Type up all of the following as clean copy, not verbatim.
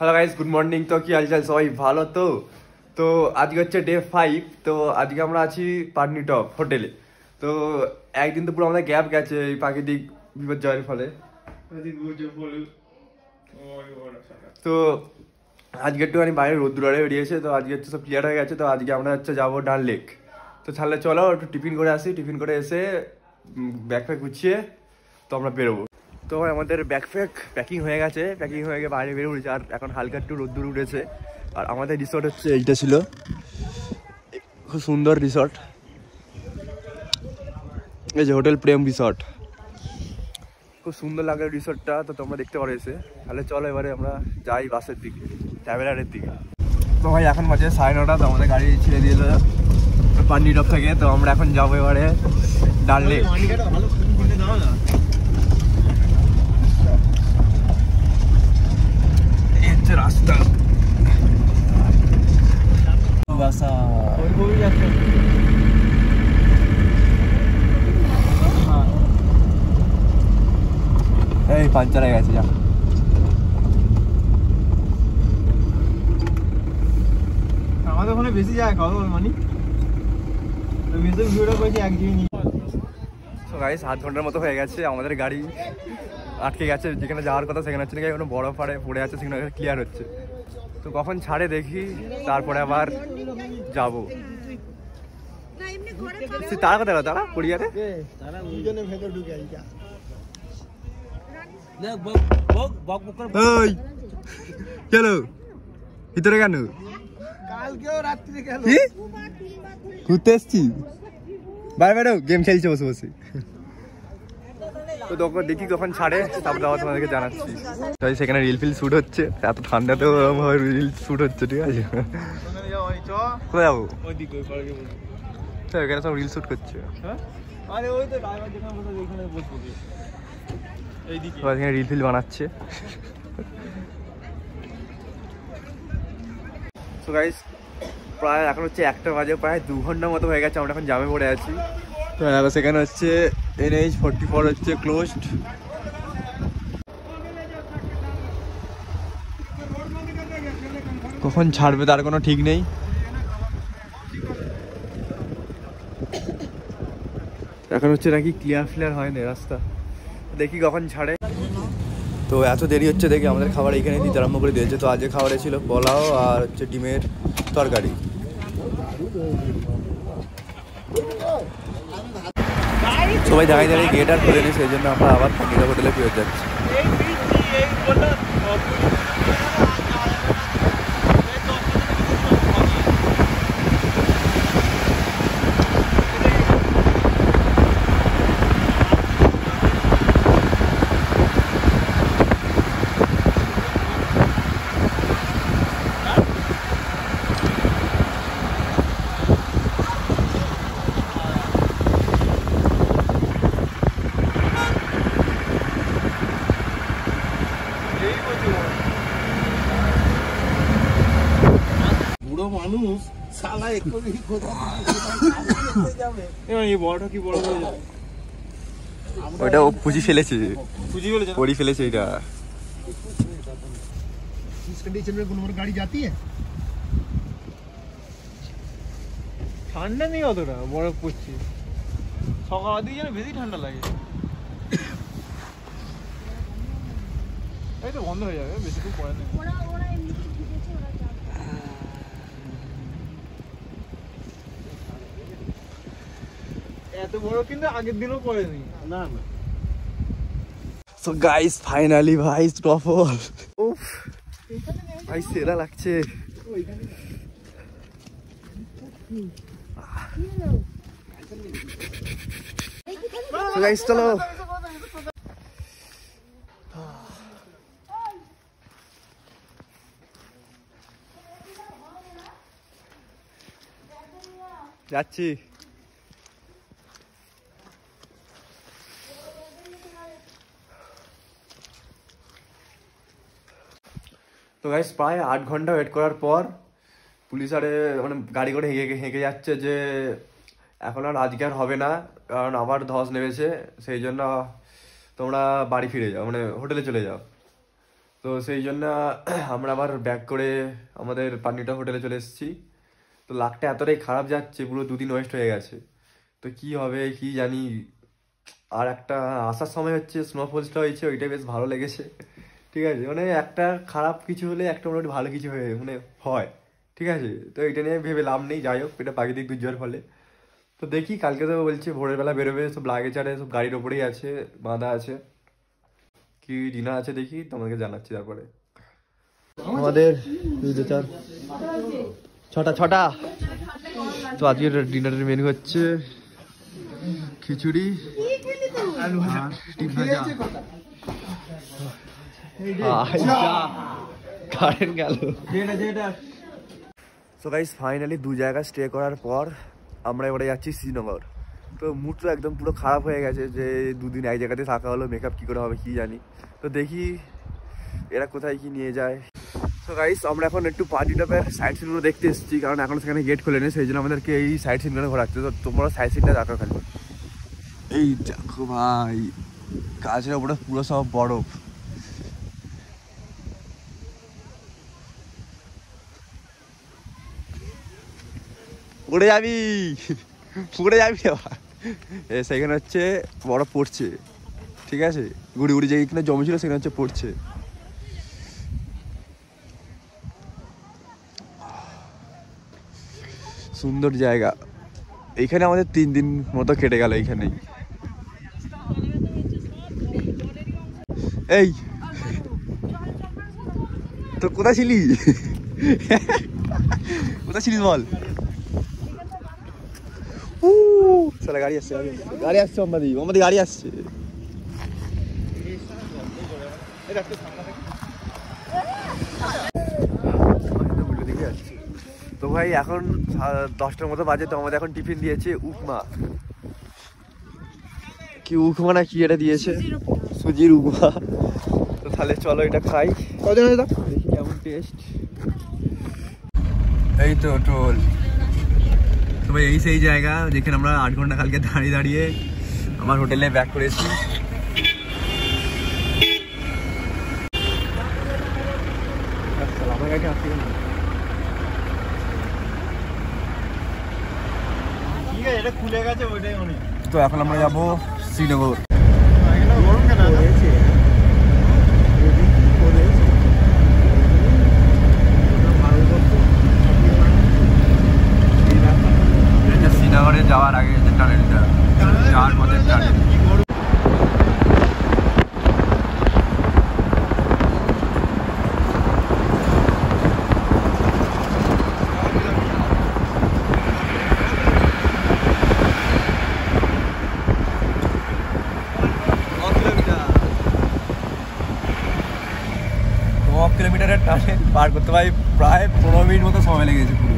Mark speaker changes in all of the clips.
Speaker 1: Hello guys, good morning. তো কি হালচাল, সবাই ভালো? তো আজকে হচ্ছে ডে 5। তো আজকে আমরা আছি পাটনি টপ হোটেলে। তো একদিন তো পুরো আমাদের গ্যাপ গেছে এই প্রাকৃতিক বিপর্যয়ের ফলে। তো আজকে একটুখানি বাইরে রোদ্দুরে বেরিয়েছে, তো আজকে হচ্ছে সব ক্লিয়ার হয়ে গেছে। তো আজকে আমরা হচ্ছে যাবো ডাল লেক। তো তাহলে চলো একটু টিফিন করে আসি, টিফিন করে এসে ব্যাগ ফ্যাগ গুছিয়ে তো আমরা বেরোবো। তো আমাদের ব্যাকপ্যাক প্যাকিং হয়ে গেছে, প্যাকিং হয়ে গিয়ে বাইরে বেরো উঠেছে। আর এখন হালকা একটু রোদ্দুর উঠেছে। আর আমাদের রিসর্ট হচ্ছে এইটা ছিল, খুব সুন্দর রিসর্ট, এই যে হোটেল প্রেম রিসর্ট। খুব সুন্দর লাগে রিসর্টটা, তো তোমরা দেখতে পারো এসে। তাহলে চলো এবারে আমরা যাই বাসের দিকে, ট্রাভেলারের দিকে। তো ভাই এখন বাজে 9:30। তো আমাদের গাড়ি ছেড়ে দিয়ে পাটনি টপ থেকে। তো আমরা এখন যাবো এবারে ডাল লেক। রাস্তা এই পাঞ্চার হয়ে গেছে। যা
Speaker 2: আমাদের ওখানে বেশি যায় খাওয়া মানি ভিডিওটা করেছি এক জিবি নিয়ে।
Speaker 1: তো গাইস 8 ঘন্টার মতো হয়ে গেছে, আমাদের গাড়ি আটকে গেছে। যেখানে যাওয়ার কথা সেখানে হচ্ছে নাকি কোনো বড় ফাড়ে পড়ে আছে, সেখানে ক্লিয়ার হচ্ছে। তো কখন ছাড়ে দেখি, তারপরে আবার যাবো। তারা কোথায়, তারা পড়িয়ারে
Speaker 2: ভেতর ঢুকে
Speaker 1: কেন ভিতরে কেন?
Speaker 2: কালকেও রাত্রে গেল
Speaker 1: ঘুরতে এসছি, বাইরে গেম খেলছে বসে বসে। তো তখন দেখি কখন ছাড়ে, তারপর আবার তোমাদেরকে জানাচ্ছি। তাই সেখানে রিল ফিল শুট হচ্ছে, এত ঠান্ডাতেও রিল শুট হচ্ছে, ঠিক আছে? কোথায় যাবো? এখানে সব রিল শুট করছে। এখানে রিল ফিল বানাচ্ছে। তো গাইস প্রায় এখন হচ্ছে 1টা বাজে, প্রায় 2 ঘন্টার মতো হয়ে গেছে আমরা এখন জামে পড়ে আছি। তো সেখানে হচ্ছে NH44 হচ্ছে ক্লোজড। কখন ছাড়বে তার কোনো ঠিক নেই। এখন হচ্ছে নাকি ক্লিয়ার হয়নি রাস্তা, দেখি কখন ছাড়ে। তো এত দেরি হচ্ছে দেখি আমাদের খাবার এখানে দিতে আরম্ভ করে দিয়েছে। তো আজকে খাবারে ছিল পোলাও আর হচ্ছে ডিমের তরকারি। সবাই দাঁড়িয়ে দাঁড়িয়ে গেট আর খুলে নি, সেই জন্য আমরা আবার পাটনি হোটেলে ফিরে যাচ্ছি।
Speaker 2: বুড়ো মানুষ শালা একটু বড়টা কি বড় হয়ে যাবে।
Speaker 1: ওইটা ও পুঁজি ফেলেছে, পড়ি ফেলেছে। এটা
Speaker 2: इस कंडीशन में गुलमर्ग गाड़ी जाती है? ঠান্ডা নেই অতটা, বরফ পড়ছে। সকাল দিকে যেন বেশি ঠান্ডা লাগে। এই তো বন্ধ হয়ে যাবে, বেশি দূর পরে নেই। এত বড় কিন্তু আগের দিনও পড়েনি। না না।
Speaker 1: সো গাইস ফাইনালি ভাই স্টপল। উফ ভাই সেরা লাগছে। তো গাইস চলো। যাচ্ছি। তো গাইস প্রায় 8 ঘন্টা ওয়েট করার পর পুলিশ আরে মানে গাড়ি করে হেঁকে যাচ্ছে যে এখন আর আজকে আর হবে না, কারণ আবার ধস নেমেছে, সেই জন্য তোমরা বাড়ি ফিরে যাও, মানে হোটেলে চলে যাও। তো তো সেই জন্য আমরা আবার ব্যাক করে আমাদের পান্নিটা হোটেলে চলে এসেছি। তো লাকটা এতটাই খারাপ যাচ্ছে, পুরো 2 দিন ওয়েস্ট হয়ে গেছে। তো কি হবে কি জানি। আর একটা আসার সময় হচ্ছে স্নোফলসটা হয়েছে, ওইটা বেশ ভালো লেগেছে। ঠিক আছে, মানে একটা খারাপ কিছু হলে একটা মোটামুটি ভালো কিছু হয়। ঠিক আছে, তো এটা নিয়ে ভেবে লাভ নেই। যাই হোক, এটা প্রাকৃতিক দুর্যোগের ফলে। তো দেখি, কালকে তো বলছে ভোরের বেলা বেরোবে, সব লাগেজ আরে সব গাড়ির ওপরেই আছে, বাঁধা আছে। কি ডিনার আছে দেখি, তোমাকে জানাচ্ছি তারপরে। আমাদের 2 2 4 6টা। তো আজকের ডিনারের মেনু হচ্ছে খিচুড়ি আর ডিম ভাজা। কারেন্ট গেল। সো গাইস, ফাইনালি 2 জায়গায় স্টে করার পর আমরা এবারে যাচ্ছি শ্রীনগর। তো মুডটা একদম পুরো খারাপ হয়ে গেছে যে 2 দিন এক জায়গাতে থাকা হলো, মেকআপ কী করে হবে কি জানি। তো দেখি এরা কোথায় কি নিয়ে যায়। তো গাইস, আমরা এখন একটু পার্টিটপের সাইড সিনগুলো দেখতে এসেছি, কারণ এখন সেখানে গেট খোলেনি, সেই জন্য আমাদেরকে এই সাইড সিনগুলো ঘোরাচ্ছে। তো তোমরা সাইড সিনটা দেখো খালি। এই দেখো ভাই, গাছের ওপরে পুরো সব বরফ। উড়ে যাবি সেখানে হচ্ছে বরফ পড়ছে। ঠিক আছে, গুড়ি গুড়ি যেখানে জমেছিল সেখানে হচ্ছে পড়ছে। সুন্দর জায়গা। এইখানে আমাদের 3 দিন মতো কেটে গেল এইখানেই। এই তো কোথায় ছিলি? কোথায় ছিলিস বল? গাড়ি আসছে আমাদের গাড়ি আসছে। তো ভাই এখন 10টার মতো বাজে। তো আমাদের এখন টিফিন দিয়েছে উপমা। কি উপমা না কি এটা দিয়েছে? সুজির উপমা। তো তাহলে চলো এটা খাই, দেখি কেমন টেস্ট। এই তো টোল। তো ভাই এই সেই জায়গা যেখানে আমরা 8 ঘন্টা কালকে দাঁড়িয়ে আমার হোটেলে ব্যাক করেছি।
Speaker 2: খুলে গেছে ওইটাই অনেক।
Speaker 1: তো এখন আমরা যাবো শ্রীনগর। শ্রীনগরে যাওয়ার আগে যে টানেলটা, যাওয়ার পথের টানেল। কিলোমিটারের টানেল পার করতে ভাই প্রায় 15 মিনিট মতো সময় লেগেছে পুরো।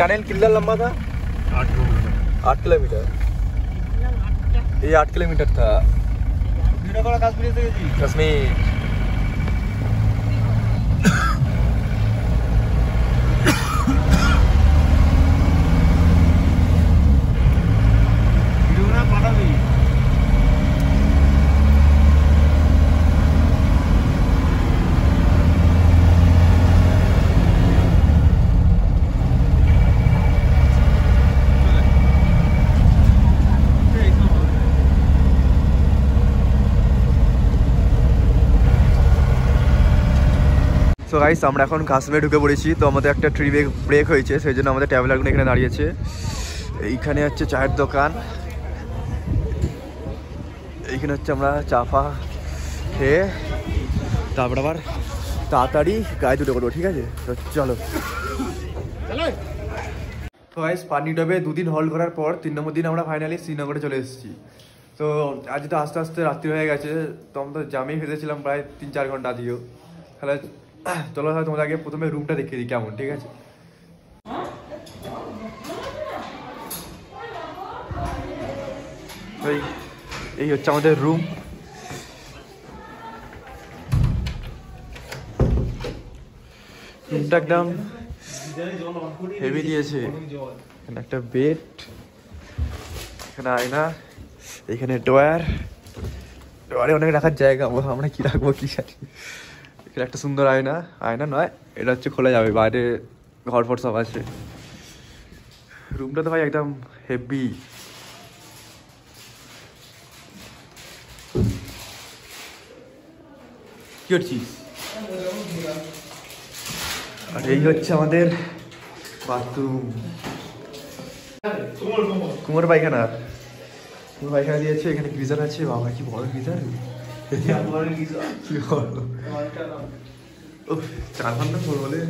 Speaker 1: टनल कितना लंबा था? 8 किलोमीटर। 8 किलोमीटर, ये 8 किलोमीटर था। कश्मीर। তো গাইস, আমরা এখন কাশ্মীরে ঢুকে পড়েছি। তো আমাদের একটা ট্রি ব্রেক হয়েছে, সেই জন্য আমাদের ট্রাভেলারগুলো এখানে দাঁড়িয়েছে। এইখানে হচ্ছে চায়ের দোকান। এইখানে হচ্ছে আমরা চা ফা খেয়ে তারপর আবার তাড়াতাড়ি গায়ে দুটো করবো, ঠিক আছে? তো চলো। তো গাইস পাটনিটপে 2 দিন হল্ড করার পর 3 নম্বর দিন আমরা ফাইনালি শ্রীনগরে চলে এসেছি। তো আজ তো আস্তে আস্তে রাত্রি হয়ে গেছে, তো আমরা তো জামেই ফেসেছিলাম প্রায় 3-4 ঘন্টা আজকেও। তাহলে চলো তোমাদের আগে প্রথমে রুমটা দেখিয়ে দিই কেমন, ঠিক আছে? এই হচ্ছে আমাদের রুম। রুমটা একদম হেভি দিয়েছে। এখানে একটা বেড, এখানে আয়না, এখানে ডোয়ারে অনেক রাখার জায়গা। আমরা কি রাখবো কি জানি। এখানে একটা সুন্দর আয়না নয়, এটা হচ্ছে খোলা যাবে, বাইরে ঘর ফর সব আছে। রুমটা তো ভাই একদম হেভি। কি করছিস? আর এই হচ্ছে আমাদের বাথরুম, কুমোর পায়খানা দিয়েছে। এখানে গিজার আছে, বাবা কি বড় গিজার, 4 ঘন্টা পর বলে।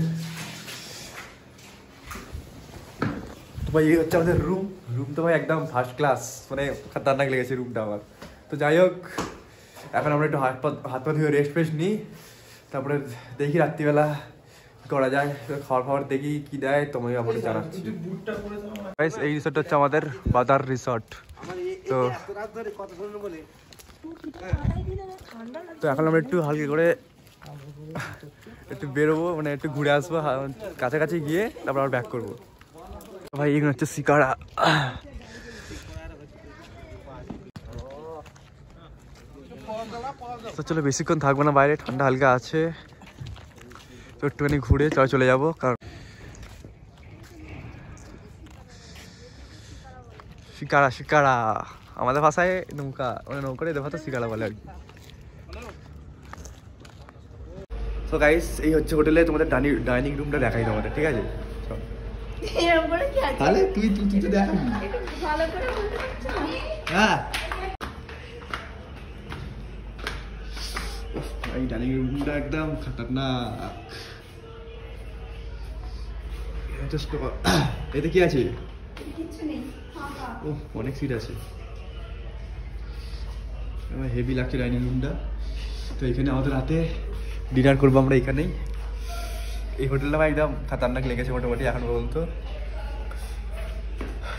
Speaker 1: তো ভাই এই হচ্ছে আমাদের রুম তো ভাই একদম ফার্স্ট ক্লাস, মানে খতরনাক লেগেছে রুমটা আমার। তো যাই হোক, এখন আমরা একটু হাত পা ধুয়ে রেস্ট নিই, তারপরে দেখি রাত্রিবেলা করা যায়। খাবার দেখি কি দেয়, তোমাকে আপনাকে জানাচ্ছি। এই রিসর্ট হচ্ছে আমাদের বাদার রিসর্ট। তো এখন আমরা একটু হালকা করে একটু বেরোবো, মানে একটু ঘুরে আসবো কাছাকাছি গিয়ে, তারপর আবার ব্যাক করবো। ভাই এখানে হচ্ছে শিকারা। তো চলো বেশিক্ষণ থাকবো না বাইরে, ঠান্ডা হালকা আছে, তো একটুখানি ঘুরে চলে যাবো। কারণ শিকারা আমাদের ভাষায় নৌকা, মানে নৌকার এদের ভাষা শিকারা বলে আর কি। তো গাইস এই হচ্ছে হোটেলে তোমাদের ডাইনিং রুমটা দেখাই তোমাদের, ঠিক আছে? তাহলে তুই তো দেখাবি। হ্যাঁ এই ডাইনিং রুমটা একদম খতরনাক। এতে কি আছে? অনেক সিট আছে, হেভি লাগছে ডাইনিং রুমটা। তো এখানে আমাদের রাতে ডিনার করবো আমরা এখানেই। এই হোটেলটা একদম খতরনাক লেগেছে মোটামুটি এখন পর্যন্ত।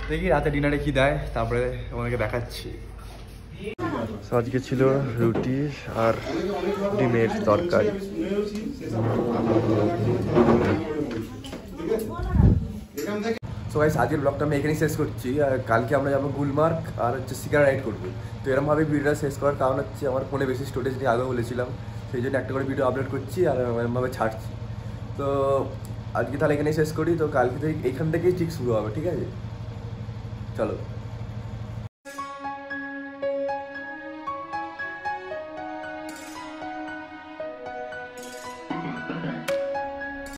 Speaker 1: দেখি রাতে ডিনারে কি দেয়, তারপরে আমাদেরকে দেখাচ্ছি। আজকে ছিল রুটি আর ডিমের তরকারি। সো গাইস আজকের ব্লগটা আমি এখানেই শেষ করছি। আর কালকে আমরা যাবো গুলমার্গ আর হচ্ছে শিকারা রাইড করবো। তো এরকমভাবে ভিডিওটা শেষ করার কারণ হচ্ছে আমার ফোনে বেশি স্টোরেজ নিয়ে আগেও বলেছিলাম, সেই জন্য একটা করে ভিডিও আপলোড করছি আর এরকমভাবে ছাড়ছি। তো আজকে তাহলে এখানেই শেষ করি। তো কালকে থেকে এখান থেকেই ঠিক শুরু হবে, ঠিক আছে? চলো।